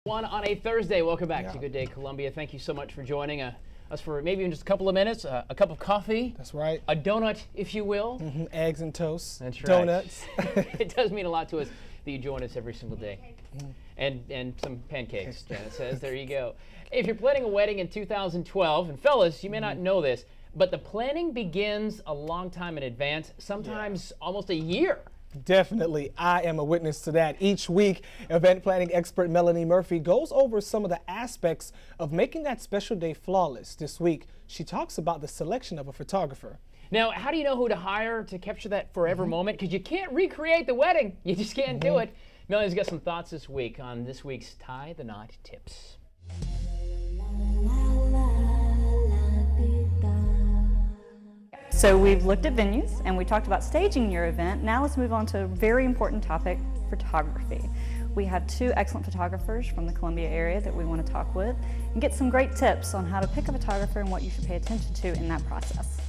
One on a Thursday. Welcome back to Good Day Columbia. Thank you so much for joining us for maybe in just a couple of minutes. A cup of coffee. That's right. A donut, if you will. Eggs and toast. That's right. Donuts. It does mean a lot to us that you join us every single day. And some pancakes, Janet says. There you go. If you're planning a wedding in 2012, and fellas, you may not know this, but the planning begins a long time in advance, sometimes almost a year. Definitely. I am a witness to that. Each week, event planning expert Melanie Murphy goes over some of the aspects of making that special day flawless. This week, she talks about the selection of a photographer. Now, how do you know who to hire to capture that forever moment? Because you can't recreate the wedding. You just can't do it. Melanie's got some thoughts this week on this week's Tie the Knot tips. So we've looked at venues and we talked about staging your event. Now let's move on to a very important topic, photography. We have two excellent photographers from the Columbia area that we want to talk with and get some great tips on how to pick a photographer and what you should pay attention to in that process.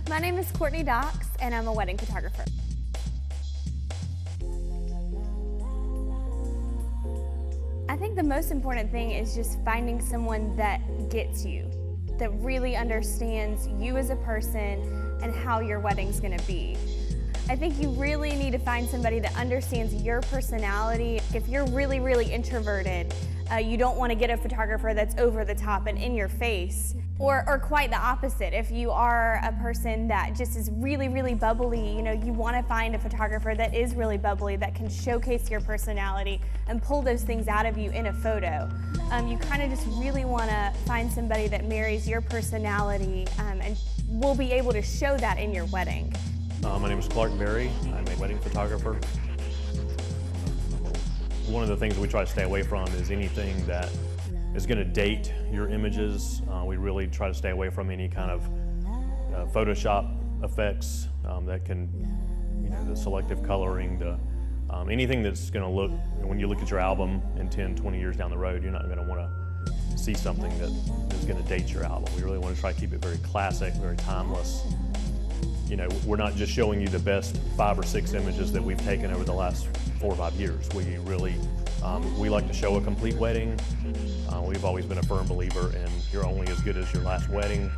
My name is Courtney Docks and I'm a wedding photographer. I think the most important thing is just finding someone that gets you, that really understands you as a person and how your wedding's gonna be. I think you really need to find somebody that understands your personality. If you're really, really introverted, you don't want to get a photographer that's over the top and in your face. Or quite the opposite. If you are a person that just is really, really bubbly, you want to find a photographer that is really bubbly, that can showcase your personality and pull those things out of you in a photo. You kind of just really want to find somebody that marries your personality and will be able to show that in your wedding. My name is Clark Berry. I'm a wedding photographer. One of the things we try to stay away from is anything that is going to date your images. We really try to stay away from any kind of Photoshop effects that can, the selective coloring, anything that's going to look, when you look at your album in 10, 20 years down the road, you're not going to want to see something that is going to date your album. We really want to try to keep it very classic, very timeless. We're not just showing you the best 5 or 6 images that we've taken over the last 4 or 5 years. We really, we like to show a complete wedding. We've always been a firm believer in you're only as good as your last wedding.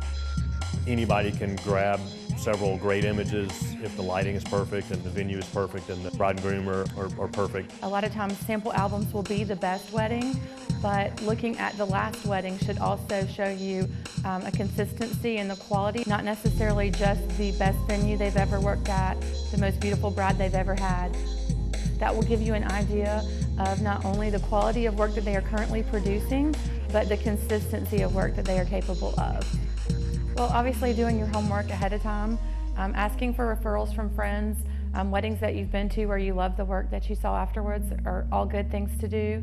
Anybody can grab several great images if the lighting is perfect and the venue is perfect and the bride and groom are perfect. A lot of times sample albums will be the best wedding, but looking at the last wedding should also show you a consistency in the quality, not necessarily just the best venue they've ever worked at, the most beautiful bride they've ever had. That will give you an idea of not only the quality of work that they are currently producing, but the consistency of work that they are capable of. Well, obviously doing your homework ahead of time, asking for referrals from friends, weddings that you've been to where you love the work that you saw afterwards are all good things to do.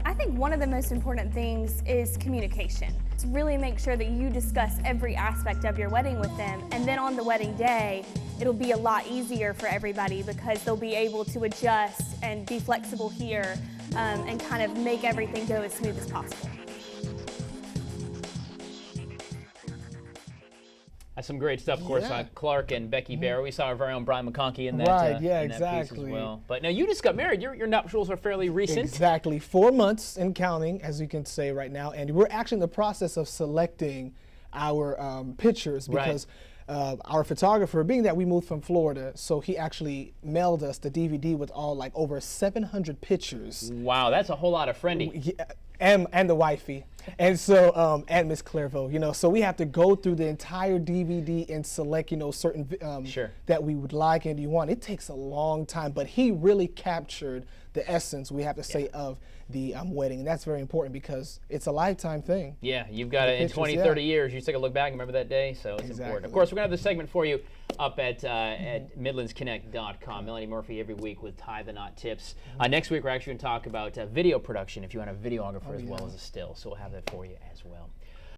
I think one of the most important things is communication. To really make sure that you discuss every aspect of your wedding with them, and then on the wedding day, it'll be a lot easier for everybody because they'll be able to adjust and be flexible here and kind of make everything go as smooth as possible. That's some great stuff, of course, on Clark and Becky Bear. We saw our very own Brian McConkey in that, Right, in that piece as well. But now you just got married. Your nuptials are fairly recent. Exactly. 4 months and counting, as you can say right now. And we're actually in the process of selecting our pictures because our photographer, being that we moved from Florida, so he actually mailed us the DVD with all over 700 pictures. Wow, that's a whole lot of friendly. And the wifey. And so, and Miss Clairvaux, so we have to go through the entire DVD and select, certain that we would like and you want. It takes a long time, but he really captured the essence, we have to say, of the wedding. And that's very important because it's a lifetime thing. Yeah, you've got it in 20, 30 years. You take a look back and remember that day, so it's important. Of course, we're going to have this segment for you up at MidlandsConnect.com. Melanie Murphy every week with Tie the Knot tips. Next week, we're actually going to talk about video production if you want a videographer as well as a still. So we'll have that for you as well.